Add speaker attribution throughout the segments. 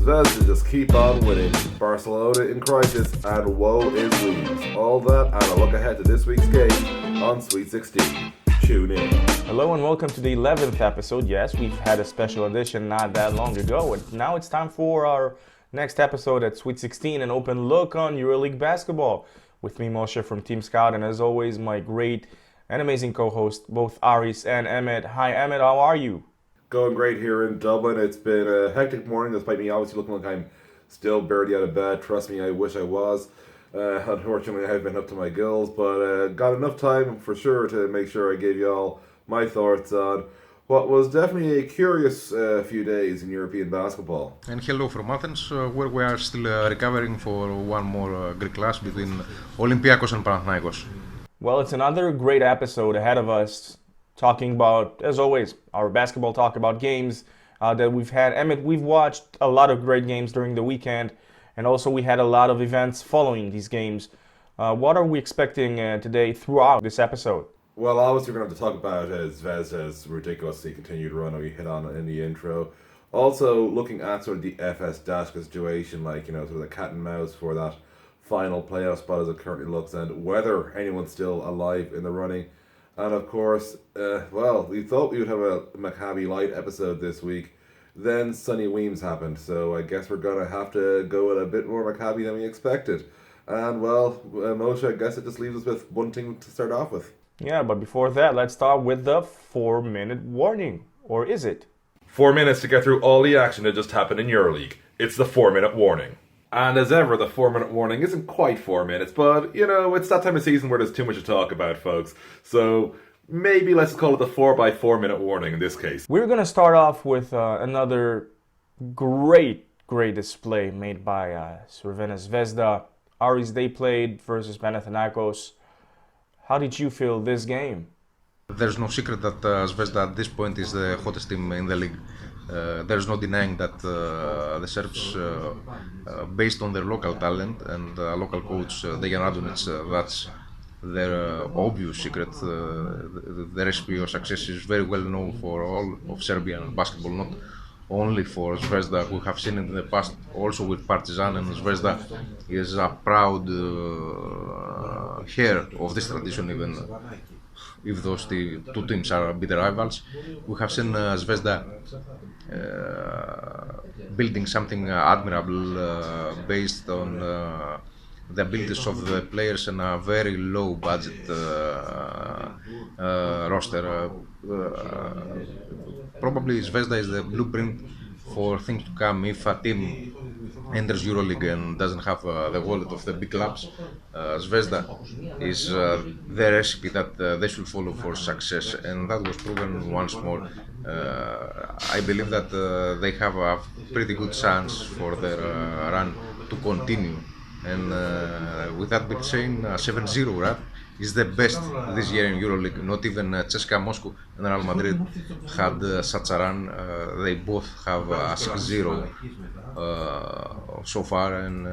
Speaker 1: Zvezda just keep on winning. Barcelona in crisis, and woe is Weems. All that and a look ahead to this week's game on Sweet 16. Tune in.
Speaker 2: Hello and welcome to the 11th episode. Yes, we've had a special edition not that long ago, and now it's time for our next episode at Sweet 16, an open look on Euroleague basketball. With me, Moshe from Team Scout, and as always, my great and amazing co-host, both Aris and Emmett. Hi Emmett, how are you?
Speaker 1: Going great here in Dublin. It's been a hectic morning, despite me obviously looking like I'm still barely out of bed. Trust me, I wish I was. Unfortunately, I've been up to my gills, but got enough time for sure to make sure I gave you all my thoughts on what was definitely a curious few days in European basketball.
Speaker 3: And hello from Athens, where we are still recovering for one more Greek clash between Olympiacos and Panathinaikos.
Speaker 2: Well, it's another great episode ahead of us, talking about, as always, our basketball talk about games that we've had. Emmett, we've watched a lot of great games during the weekend, and also we had a lot of events following these games. What are we expecting today throughout this episode?
Speaker 1: Well, obviously we're going to have to talk about Zvezda's ridiculously continued run we hit on in the intro. Also looking at sort of the FS Dashka situation, like, you know, sort of the cat and mouse for that final playoff spot as it currently looks, and whether anyone's still alive in the running. And of course, we thought we would have a Maccabi Light episode this week. Then Sonny Weems happened, so I guess we're going to have to go with a bit more Maccabi than we expected. And Moshe, I guess it just leaves us with one thing to start off with.
Speaker 2: Yeah, but before that, let's start with the 4-minute warning. Or is it?
Speaker 4: 4 minutes to get through all the action that just happened in Euroleague. It's the 4-minute warning.
Speaker 1: And as ever, the 4-minute warning isn't quite 4 minutes, but, you know, it's that time of season where there's too much to talk about, folks. So maybe let's call it the 4x4 minute warning in this case.
Speaker 2: We're going to start off with another great display made by Crvena Zvezda. Aris, they played versus Panathinaikos. How did you feel this game?
Speaker 3: There's no secret that Zvezda at this point is the hottest team in the league. There's no denying that the Serbs, based on their local talent and local coach Dejan Radonic, that's their obvious secret. The recipe of success is very well known for all of Serbian basketball, not only for Zvezda. We have seen in the past also with Partizan, and Zvezda is a proud heir of this tradition, even if those two teams are bitter rivals. We have seen Zvezda building something admirable based on the abilities of the players and a very low budget roster. Probably Zvezda is the blueprint for things to come. If a team enters Euroleague and doesn't have the wallet of the big clubs, Zvezda is the recipe that they should follow for success, and that was proven once more. I believe that they have a pretty good chance for their run to continue, and with that being said, 7-0 run is the best this year in Euroleague. Not even CSKA Moscow and Real Madrid had such a run. They both have a 6-0 so far, and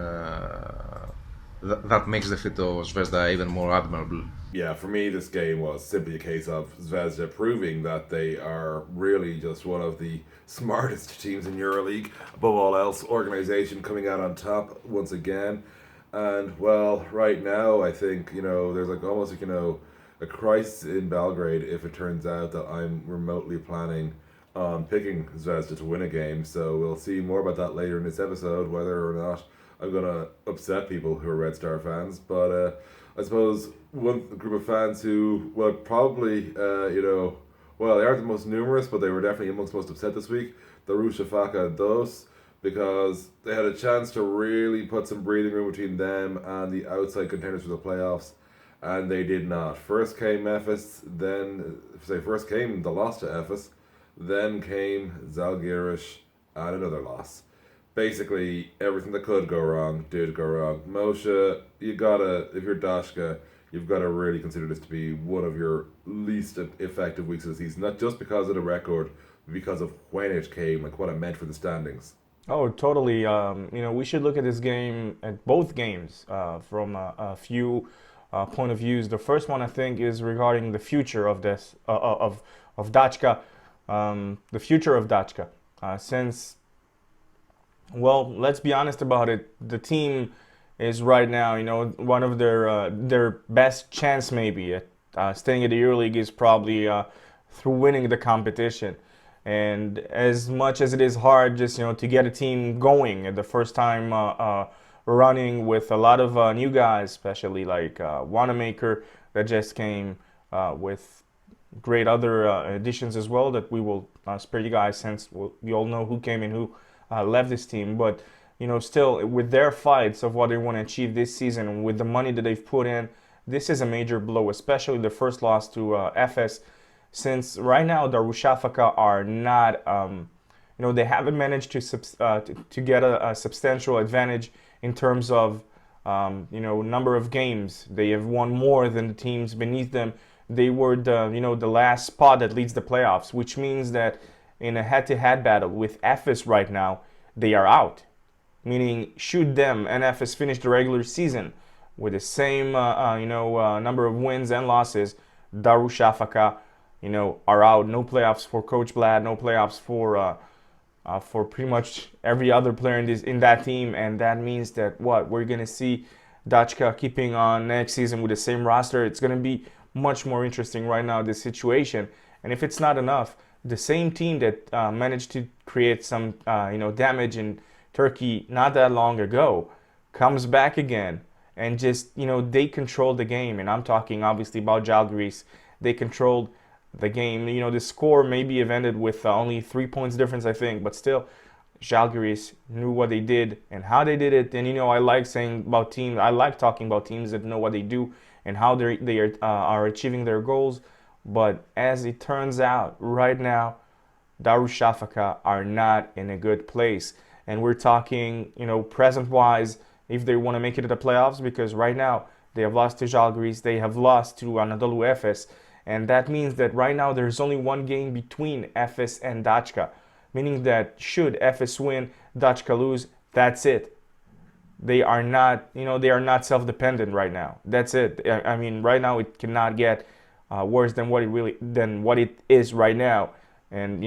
Speaker 3: that makes the fit of Zvezda even more admirable.
Speaker 1: Yeah, for me, this game was simply a case of Zvezda proving that they are really just one of the smartest teams in Euroleague. Above all else, organization coming out on top once again. And, well, right now, I think, you know, there's like almost like, you know, a crisis in Belgrade if it turns out that I'm remotely planning on picking Zvezda to win a game. So we'll see more about that later in this episode, whether or not I'm going to upset people who are Red Star fans. But I suppose one group of fans who, well, probably, they aren't the most numerous, but they were definitely amongst the most upset this week, the Rushafaka Dos, because they had a chance to really put some breathing room between them and the outside contenders for the playoffs, and they did not. First came the loss to Efes, then came Zalgiris and another loss. Basically, everything that could go wrong did go wrong. Moshe, if you're Dashka, you've got to really consider this to be one of your least effective weeks of the season, not just because of the record, but because of when it came, like what it meant for the standings.
Speaker 2: Oh, totally. We should look at this game, at both games, from a few point of views. The first one, I think, is regarding the future of this of Dachka, the future of Dachka, since Well, let's be honest about it. The team is right now, one of their best chance maybe at staying at the EuroLeague is probably through winning the competition. And as much as it is hard, just to get a team going at the first time running with a lot of new guys, especially like Wanamaker that just came with great other additions as well that we will spare you guys since we all know who came and who left this team. But still with their fights of what they want to achieve this season and with the money that they've put in, this is a major blow, especially the first loss to FS. Since right now the Rushafaka are not, they haven't managed to get a substantial advantage in terms of, number of games. They have won more than the teams beneath them. They were the last spot that leads the playoffs, which means that in a head-to-head battle with FS right now, they are out. Meaning, should them and FS finish the regular season with the same number of wins and losses, Darushafaka are out. No playoffs for Coach Blad. No playoffs for pretty much every other player in that team. And that means that we're gonna see Dachka keeping on next season with the same roster. It's gonna be much more interesting right now, this situation. And if it's not enough, the same team that managed to create some damage in Turkey not that long ago comes back again and just they controlled the game. And I'm talking obviously about Žalgiris. They controlled the game. The score maybe have ended with only 3 points difference, I think, but still, Žalgiris knew what they did and how they did it. And I like saying about teams. I like talking about teams that know what they do and how they are achieving their goals. But as it turns out, right now, Darushafaka are not in a good place. And we're talking, present-wise, if they want to make it to the playoffs, because right now they have lost to Žalgiris, they have lost to Anadolu Efes. And that means that right now there's only one game between Efes and Dachka, meaning that should Efes win, Dachka lose, that's it. They are not, they are not self-dependent right now. That's it. I mean, right now it cannot get worse than what it is right now. And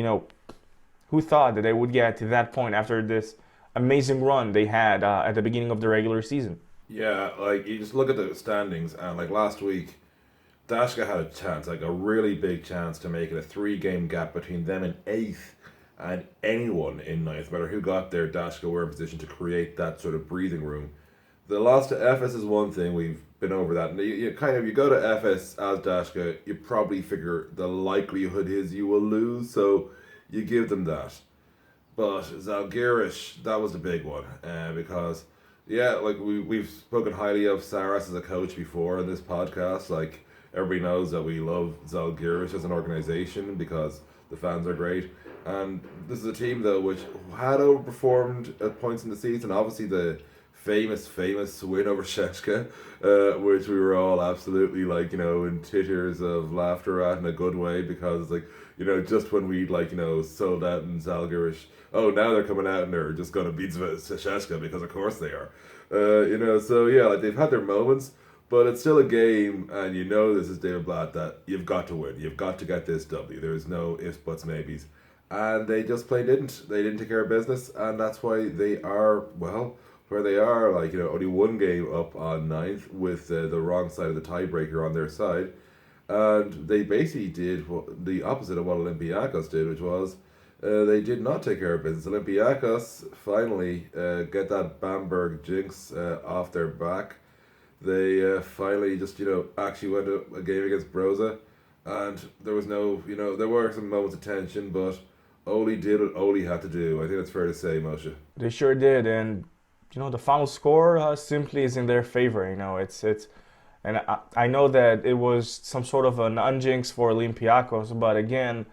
Speaker 2: who thought that they would get to that point after this amazing run they had at the beginning of the regular season?
Speaker 1: Yeah, like you just look at the standings, and like last week, Dashka had a chance, like a really big chance to make it a 3-game gap between them in 8th and anyone in 9th. No matter who got there, Dashka were in position to create that sort of breathing room. The loss to FS is one thing, we've been over that. And you go to FS as Dashka, you probably figure the likelihood is you will lose, so you give them that. But Zalgiris, that was the big one, because like we've spoken highly of Saras as a coach before in this podcast. Like everybody knows that we love Zalgiris as an organization because the fans are great. And this is a team though which had overperformed at points in the season. Obviously the famous win over Sheshka, which we were all absolutely in titters of laughter at in a good way, because just when we sold out in Zalgiris, oh, now they're coming out and they're just going to beat Sheshka because of course they are. So yeah, they've had their moments, but it's still a game, and this is David Blatt, that you've got to win. You've got to get this W. There's no ifs, buts, maybes. And they just plain didn't. They didn't take care of business, and that's why they are, where they are, only one game up on 9th with the wrong side of the tiebreaker on their side. And they basically did the opposite of what Olympiacos did, which was they did not take care of business. Olympiacos finally get that Bamberg jinx off their back. They finally just, actually went to a game against Broza, and there was no, there were some moments of tension, but Oli did what Oli had to do. I think that's fair to say, Moshe.
Speaker 2: They sure did, and the final score simply is in their favor. And I know that it was some sort of an unjinx for Olympiacos, but again,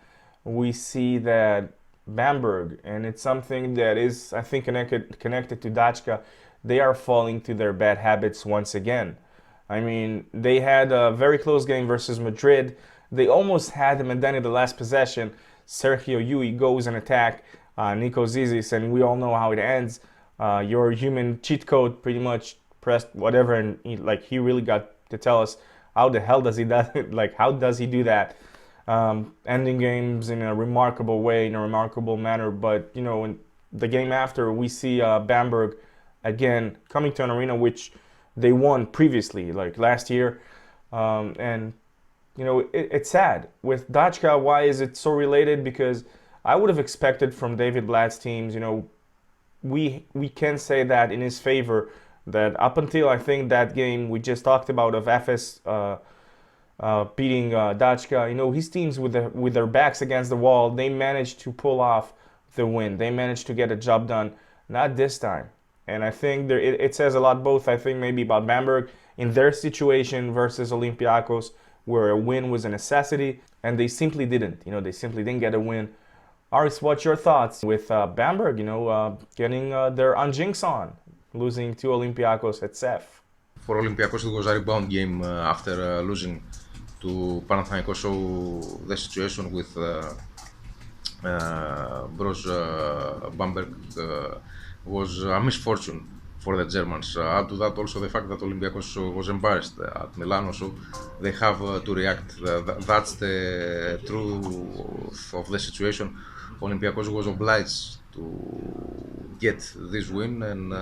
Speaker 2: we see that Bamberg, and it's something that is, I think, connected to Dachka, they are falling to their bad habits once again. I mean, they had a very close game versus Madrid. They almost had them, and then in the last possession, Sergio Yui goes and attack Nico Zizis, and we all know how it ends. Your human cheat code pretty much pressed whatever, and he really got to tell us how the hell does he do how does he do that, ending games in a remarkable way, in a remarkable manner. But the game after, we see Bamberg again coming to an arena which they won previously, like last year. And, it's sad. With Dachka, why is it so related? Because I would have expected from David Blatt's teams, we can say that in his favor, that up until I think that game we just talked about of FS beating Dachka, his teams with their backs against the wall, they managed to pull off the win. They managed to get a job done. Not this time. And I think it says a lot both, I think, maybe about Bamberg in their situation versus Olympiacos, where a win was a necessity, and they simply didn't. They simply didn't get a win. Aris, what's your thoughts with Bamberg, getting their Anjinx on, losing to Olympiacos at CEF?
Speaker 3: For Olympiacos, it was a rebound game after losing to Panathinaikos, so the situation with Bros Bamberg was a misfortune for the Germans. Add to that also the fact that Olympiacos was embarrassed at Milano, so they have to react. That's the truth of the situation. Olympiacos was obliged to get this win, and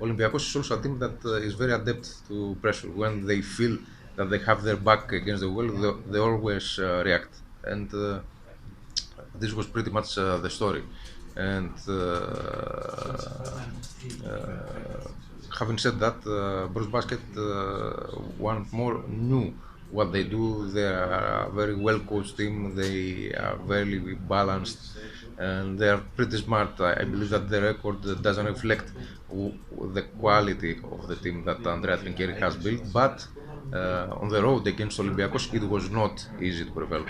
Speaker 3: Olympiacos is also a team that is very adept to pressure. When they feel that they have their back against the wall, they always react. And this was pretty much the story. And having said that, Bruce Basket once more knew what they do. They are a very well coached team. They are very balanced, and they are pretty smart. I believe that the record doesn't reflect the quality of the team that Andrea Trinchieri has built, but on the road against Olympiacos, it was not easy to prevail.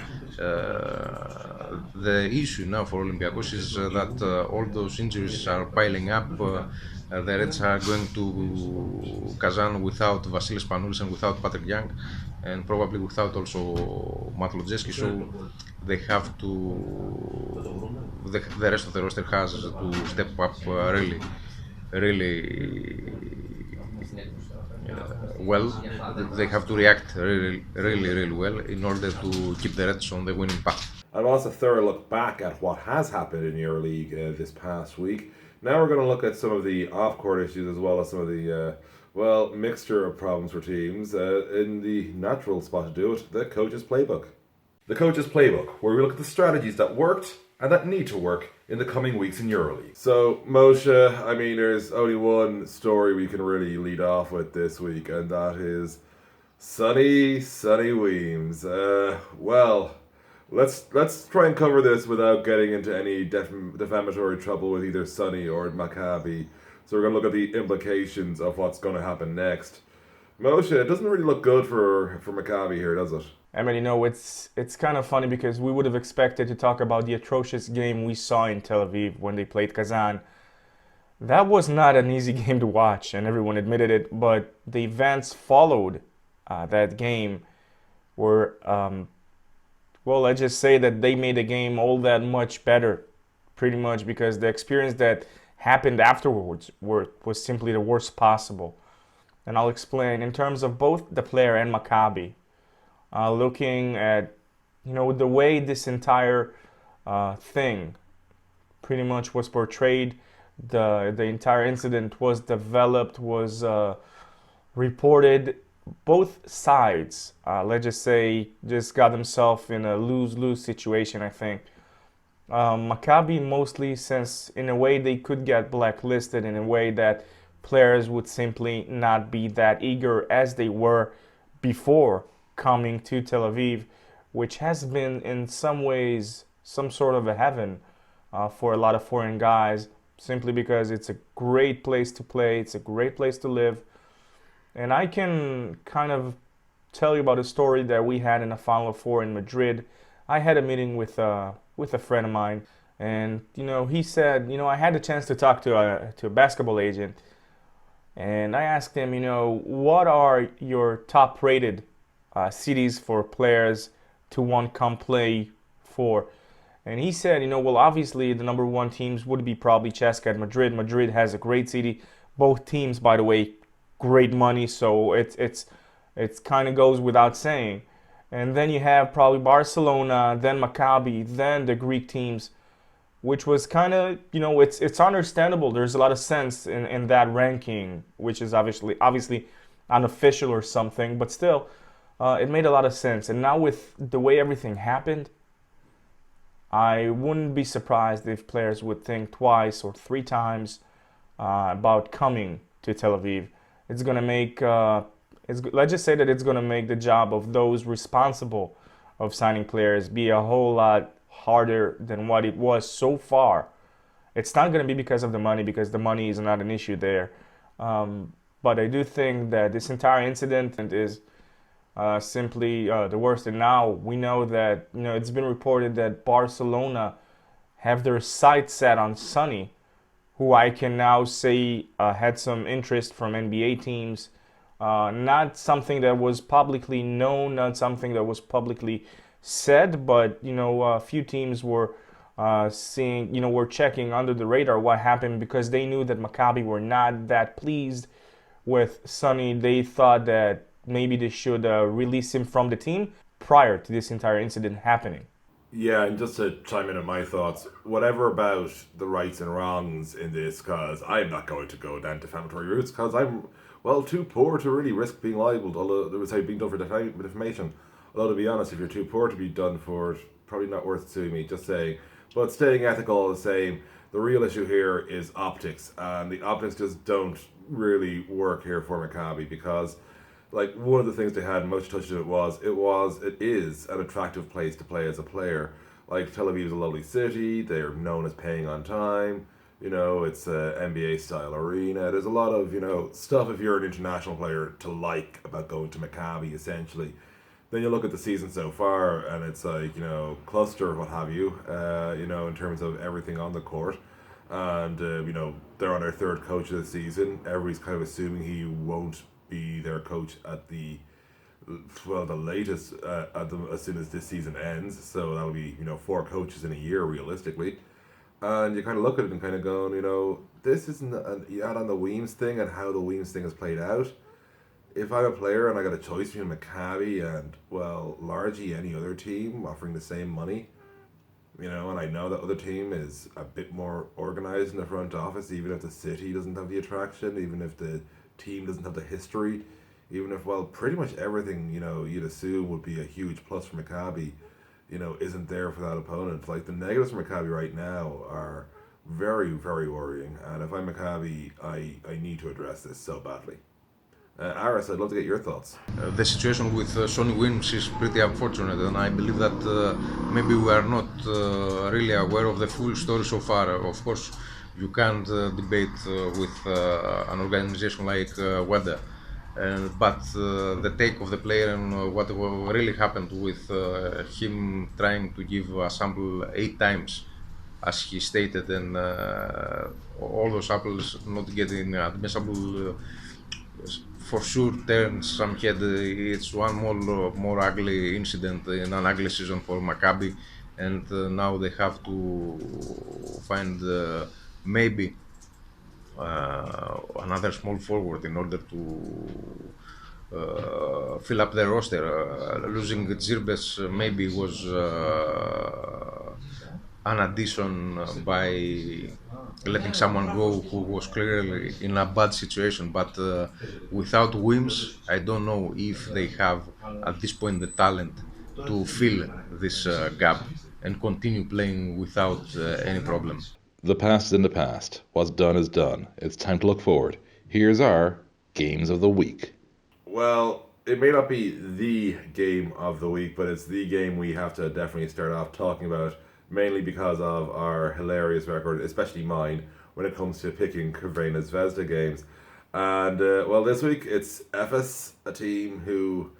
Speaker 3: The issue now for Olympiacos is that all those injuries are piling up. The Reds are going to Kazan without Vasilis Panoulis and without Patrick Young, and probably without also Matt Lojeski, so they have to, the rest of the roster has to step up really well. They have to react really well in order to keep the Reds on the winning path.
Speaker 1: And also a thorough look back at what has happened in Euroleague this past week. Now we're going to look at some of the off-court issues as well as some of the, mixture of problems for teams in the natural spot to do it, the Coach's Playbook. The Coach's Playbook, where we look at the strategies that worked and that need to work in the coming weeks in Euroleague. So, Moshe, there's only one story we can really lead off with this week, and that is Sonny Weems. Let's try and cover this without getting into any defamatory trouble with either Sonny or Maccabi. So we're going to look at the implications of what's going to happen next. Moshe, it doesn't really look good for Maccabi here, does it?
Speaker 2: It's kind of funny because we would have expected to talk about the atrocious game we saw in Tel Aviv when they played Kazan. That was not an easy game to watch, and everyone admitted it, but the events followed that game were, let's just say that they made the game all that much better, pretty much, because the experience that happened afterwards was simply the worst possible. And I'll explain. In terms of both the player and Maccabi, looking at the way this entire thing pretty much was portrayed, the entire incident was developed, was reported. Both sides, let's just say, just got themselves in a lose-lose situation, I think. Maccabi mostly, since in a way they could get blacklisted, in a way that players would simply not be that eager as they were before coming to Tel Aviv, which has been in some ways some sort of a heaven for a lot of foreign guys, simply because it's a great place to play, it's a great place to live. And I can kind of tell you about a story that we had in the Final Four in Madrid. I had a meeting with a friend of mine, and he said, I had the chance to talk to a basketball agent, and I asked him, what are your top-rated cities for players to want to come play for? And he said, obviously the number one teams would be probably CSKA and Madrid. Madrid has a great city. Both teams, by the way, great money, so it's kind of goes without saying. And then you have probably Barcelona, then Maccabi, then the Greek teams, which was kind of, it's understandable. There's a lot of sense in that ranking, which is obviously unofficial or something, but still, it made a lot of sense. And now with the way everything happened, I wouldn't be surprised if players would think twice or three times about coming to Tel Aviv. It's going to make, let's just say that it's going to make the job of those responsible of signing players be a whole lot harder than what it was so far. It's not going to be because of the money, because the money is not an issue there. But I do think that this entire incident is simply the worst. And now we know that, it's been reported that Barcelona have their sights set on Sonny, who I can now say had some interest from NBA teams. Not something that was publicly known, not something that was publicly said, but a few teams were seeing, were checking under the radar what happened, because they knew that Maccabi were not that pleased with Sonny. They thought that maybe they should release him from the team prior to this entire incident happening.
Speaker 1: Yeah, and just to chime in on my thoughts, whatever about the rights and wrongs in this, because I'm not going to go down defamatory routes, because I'm, too poor to really risk being liable, although they would say being done for defamation. Although, to be honest, if you're too poor to be done for it, probably not worth suing me, just saying. But staying ethical all the same, the real issue here is optics, and the optics just don't really work here for Maccabi, because one of the things they had, and most touched on it is an attractive place to play as a player. Tel Aviv is a lovely city, they're known as paying on time, it's an NBA style arena. There's a lot of, stuff if you're an international player to like about going to Maccabi, essentially. Then you look at the season so far, and it's cluster, what have you, in terms of everything on the court. And, they're on their third coach of the season. Everybody's kind of assuming he won't be their coach at the latest, as soon as this season ends. So that'll be, 4 coaches in a year, realistically. And you kind of look at it and kind of going, this isn't, you add on the Weems thing and how the Weems thing has played out. If I'm a player and I got a choice between Maccabi and, largely any other team offering the same money, and I know that other team is a bit more organized in the front office, even if the city doesn't have the attraction, even if the team doesn't have the history, even if, pretty much everything, you'd assume would be a huge plus for Maccabi, isn't there for that opponent. The negatives for Maccabi right now are very, very worrying. And if I'm Maccabi, I need to address this so badly. Aris, I'd love to get your thoughts.
Speaker 3: The situation with Sonny Weems is pretty unfortunate, and I believe that maybe we are not really aware of the full story so far. Of course, you can't debate with an organization like WEDA, but the take of the player and what really happened with him trying to give a sample 8 times, as he stated, and all those apples not getting admissible, for sure turns some head. It's one more ugly incident in an ugly season for Maccabi, and now they have to find maybe another small forward in order to fill up their roster. Losing Zirbes maybe was an addition by letting someone go who was clearly in a bad situation, but without Weems, I don't know if they have at this point the talent to fill this gap and continue playing without any problem.
Speaker 4: The past is in the past. What's done is done. It's time to look forward. Here's our Games of the Week.
Speaker 1: Well, it may not be the game of the week, but it's the game we have to definitely start off talking about, mainly because of our hilarious record, especially mine, when it comes to picking Crvena Zvezda games. And, this week it's Efes, a team who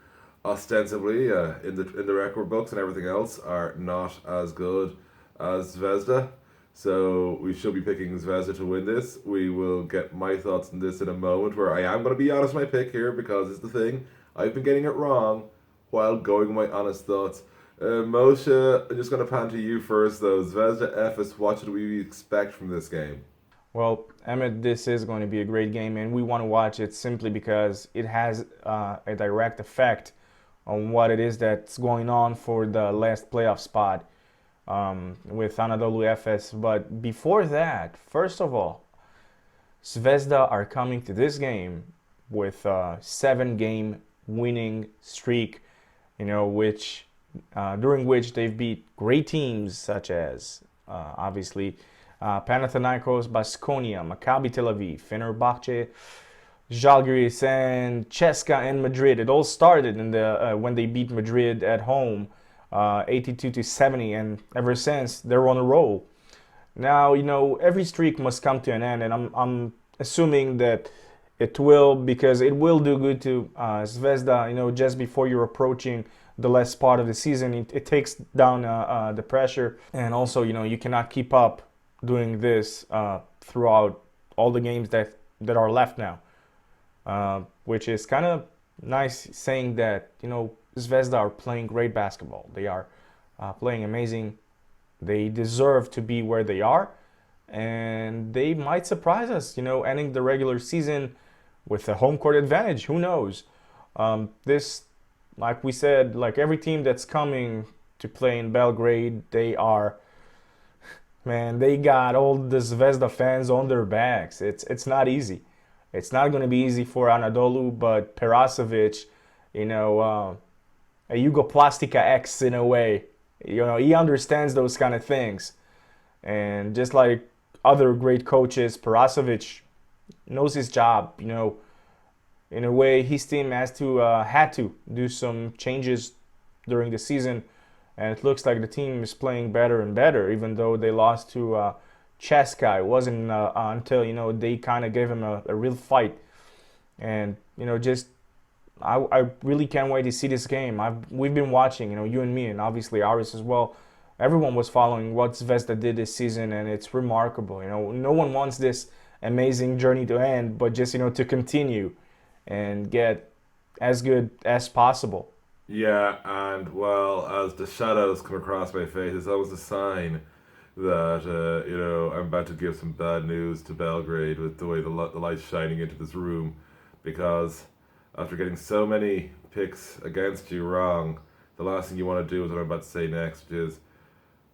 Speaker 1: ostensibly, in the record books and everything else, are not as good as Zvezda. So we should be picking Zvezda to win this. We will get my thoughts on this in a moment, where I am going to be honest with my pick here, because it's the thing. I've been getting it wrong while going with my honest thoughts. Moshe, I'm just going to pan to you first, though. Zvezda Efes, what should we expect from this game?
Speaker 2: Well, Emmett, this is going to be a great game, and we want to watch it simply because it has a direct effect on what it is that's going on for the last playoff spot. with Anadolu Efes. But before that, first of all, Zvezda are coming to this game with a 7-game winning streak, which during which they've beat great teams such as obviously Panathinaikos, Baskonia, Maccabi Tel Aviv, Fenerbahce, Žalgiris, and CSKA and Madrid. It all started in the when they beat Madrid at home, 82-70, and ever since they're on a roll. Now, every streak must come to an end, and I'm assuming that it will, because it will do good to Zvezda, just before you're approaching the last part of the season. It takes down the pressure, and also, you cannot keep up doing this throughout all the games that are left now, which is kind of nice, saying that, Zvezda are playing great basketball. They are playing amazing. They deserve to be where they are, and they might surprise us, ending the regular season with a home court advantage. Who knows? This, like we said, like every team that's coming to play in Belgrade, they got all the Zvezda fans on their backs. It's not easy. It's not going to be easy for Anadolu, but Perasovic, a Jugoplastica X in a way. He understands those kind of things. And just like other great coaches, Perasovic knows his job. In a way, his team had to do some changes during the season, and it looks like the team is playing better and better, even though they lost to CSKA. It wasn't until they kind of gave him a real fight, and I really can't wait to see this game. We've been watching, you and me, and obviously Aris as well. Everyone was following what Zvezda did this season, and it's remarkable. No one wants this amazing journey to end, but just to continue and get as good as possible.
Speaker 1: Yeah, and well, as the shadows come across my face, it's always a sign that I'm about to give some bad news to Belgrade with the way the light's shining into this room, because after getting so many picks against you wrong, the last thing you want to do is what I'm about to say next, which is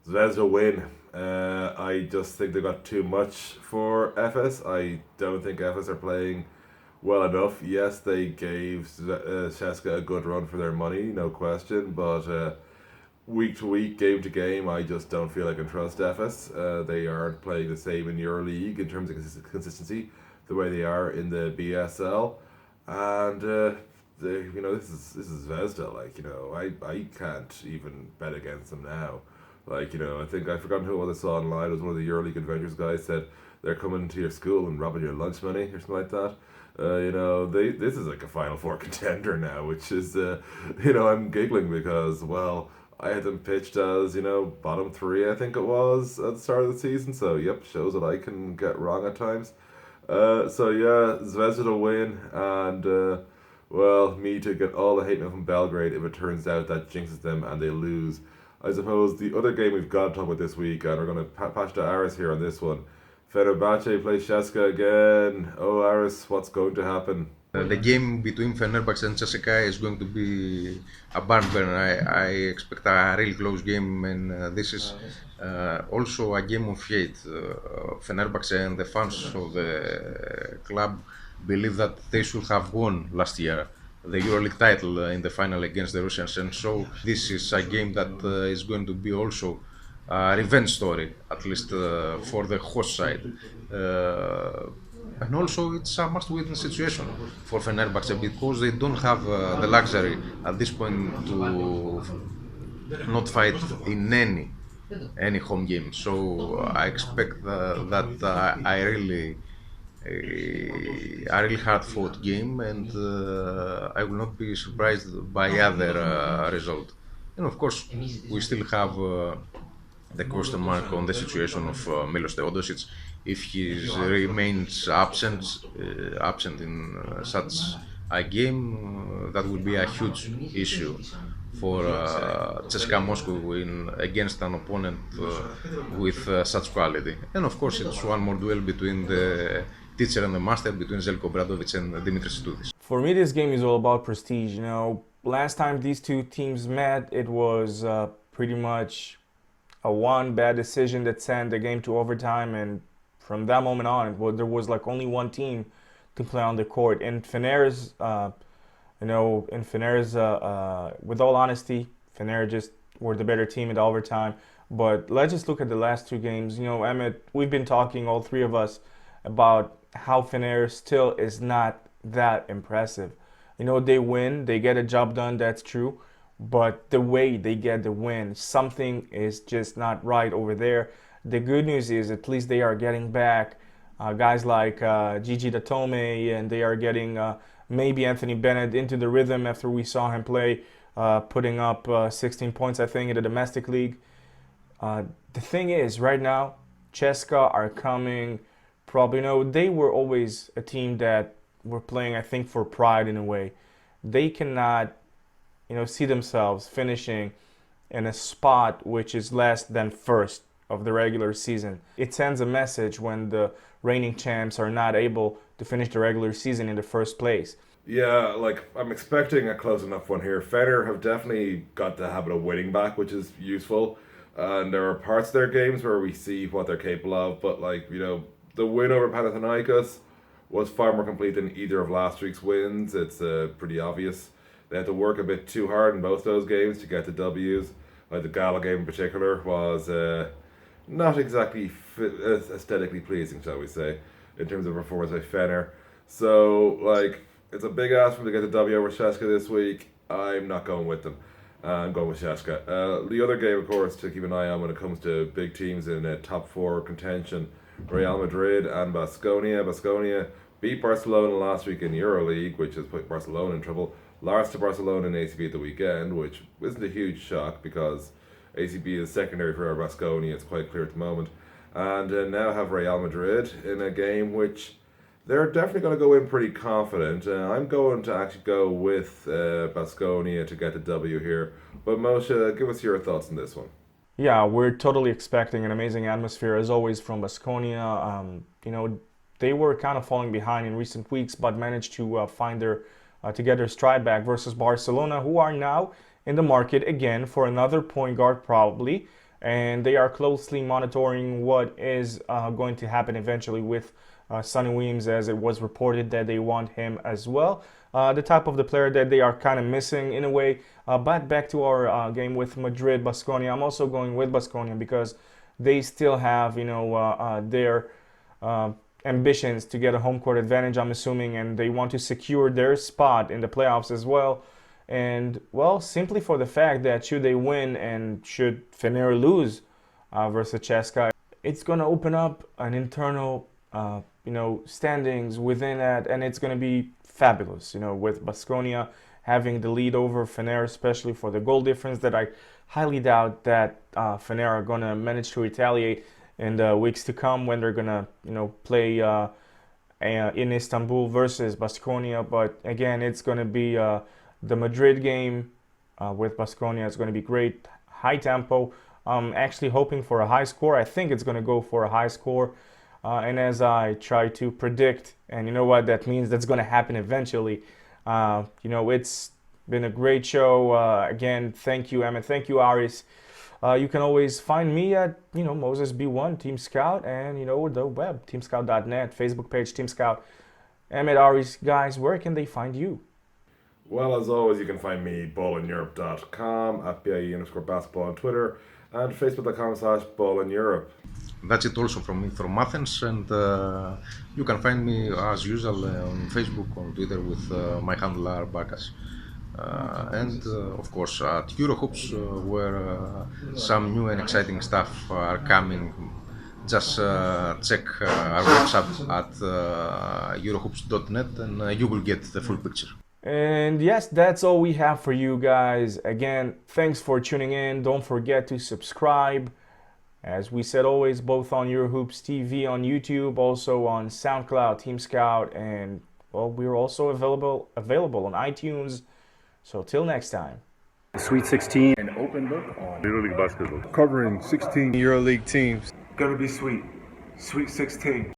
Speaker 1: Zvezda win. I just think they got too much for Efes. I don't think Efes are playing well enough. Yes, they gave CSKA a good run for their money, no question, but week to week, game to game, I just don't feel I can trust Efes. They aren't playing the same in Euroleague in terms of consistency the way they are in the BSL, and this is Zvezda. I can't even bet against them now. I think I've forgotten who it was I saw online. It was one of the EuroLeague Adventures guys said they're coming to your school and robbing your lunch money or something like that. This is like a Final Four contender now, which is, I'm giggling because, well, I had them pitched as, bottom 3, I think it was, at the start of the season. So, yep, shows that I can get wrong at times. Zvezda to win, and, me to get all the hate mail from Belgrade if it turns out that jinxes them and they lose. I suppose the other game we've got to talk about this week, and we're going to patch to Aris here on this one. Fenerbahce plays CSKA again. Oh, Aris, what's going to happen?
Speaker 3: The game between Fenerbahce and CSKA is going to be a barn burner. I expect a really close game, and this is also a game of hate. Fenerbahce and the fans of the club believe that they should have won last year the EuroLeague title in the final against the Russians, and so this is a game that is going to be also a revenge story, at least for the host side. And also it's a must-win situation for Fenerbahce, because they don't have the luxury at this point to not fight in any home game. So I expect that a really hard-fought game, and I will not be surprised by other result. And of course, we still have the question mark on the situation of Milos Teodosic. If he remains absent in such a game, that will be a huge issue for CSKA Moscow against an opponent with such quality. And of course, it's one more duel between the teacher and the master, between Zeljko Obradovic and Dimitris Stoudis.
Speaker 2: For me, this game is all about prestige. Last time these two teams met, it was pretty much a one bad decision that sent the game to overtime, and from that moment on, there was like only one team to play on the court. In Fener's, with all honesty, Fener just were the better team in the overtime. But let's just look at the last two games. Emmett, we've been talking, all three of us, about how Fener still is not that impressive. They win, they get a job done, that's true. But the way they get the win, something is just not right over there. The good news is at least they are getting back guys like Gigi Datome, and they are getting maybe Anthony Bennett into the rhythm after we saw him play, putting up 16 points, I think, in the domestic league. The thing is, right now, CSKA are coming, probably, they were always a team that were playing, I think, for pride in a way. They cannot, see themselves finishing in a spot which is less than first of the regular season. It sends a message when the reigning champs are not able to finish the regular season in the first place.
Speaker 1: Yeah, I'm expecting a close enough one here. Fener have definitely got the habit of winning back, which is useful. And there are parts of their games where we see what they're capable of, but the win over Panathinaikos was far more complete than either of last week's wins. It's pretty obvious. They had to work a bit too hard in both those games to get the W's. Like the Gala game in particular was not exactly aesthetically pleasing, shall we say, in terms of performance by Fener. So, it's a big ask for them to get the W over CSKA this week. I'm not going with them. I'm going with CSKA. The other game, of course, to keep an eye on when it comes to big teams in top four contention, Real Madrid and Baskonia. Baskonia beat Barcelona last week in Euroleague, which has put Barcelona in trouble. Lost to Barcelona and ACB at the weekend, which isn't a huge shock because ACB is secondary for Baskonia. It's quite clear at the moment. And now have Real Madrid in a game which they're definitely going to go in pretty confident. I'm going to actually go with Baskonia to get the W here. But Moshe, give us your thoughts on this one.
Speaker 2: Yeah, we're totally expecting an amazing atmosphere as always from Baskonia. They were kind of falling behind in recent weeks, but managed to find their together stride back versus Barcelona, who are now in the market again for another point guard probably, and they are closely monitoring what is going to happen eventually with Sonny Weems, as it was reported that they want him as well. The type of the player that they are kind of missing in a way. But back to our game with Madrid, Baskonia. I'm also going with Baskonia because they still have, their ambitions to get a home court advantage, I'm assuming, and they want to secure their spot in the playoffs as well. And, well, simply for the fact that should they win and should Fener lose versus CSKA, it's going to open up an internal, standings within that, and it's going to be fabulous, with Baskonia having the lead over Fener, especially for the goal difference that I highly doubt that Fener are going to manage to retaliate in the weeks to come when they're going to, play in Istanbul versus Baskonia. But again, it's going to be the Madrid game with Baskonia. It's going to be great, high tempo. I'm actually hoping for a high score. I think it's going to go for a high score. And as I try to predict, and you know what that means, that's going to happen eventually. It's been a great show. Again, thank you, Emmett. Thank you, Aris. You can always find me at, Moses B1, Team Scout, and, the web, teamscout.net, Facebook page, Team Scout. Emmett, Aris, guys, where can they find you?
Speaker 1: Well, as always, you can find me ballineurope.com, at BIE_basketball on Twitter, and facebook.com/ballineurope.
Speaker 3: That's it also from me from Athens, and you can find me as usual on Facebook, on Twitter with my handler Bakas. And of course at Eurohoops, where some new and exciting stuff are coming. Just check our website at eurohoops.net and you will get the full picture.
Speaker 2: And yes, that's all we have for you guys. Again, thanks for tuning in. Don't forget to subscribe. As we said always, both on Eurohoops TV on YouTube, also on SoundCloud, Team Scout, and well, we're also available on iTunes. So till next time.
Speaker 5: Sweet 16, an open look on
Speaker 6: Euroleague basketball.
Speaker 7: Covering 16
Speaker 6: EuroLeague teams.
Speaker 7: Gonna be sweet. Sweet 16.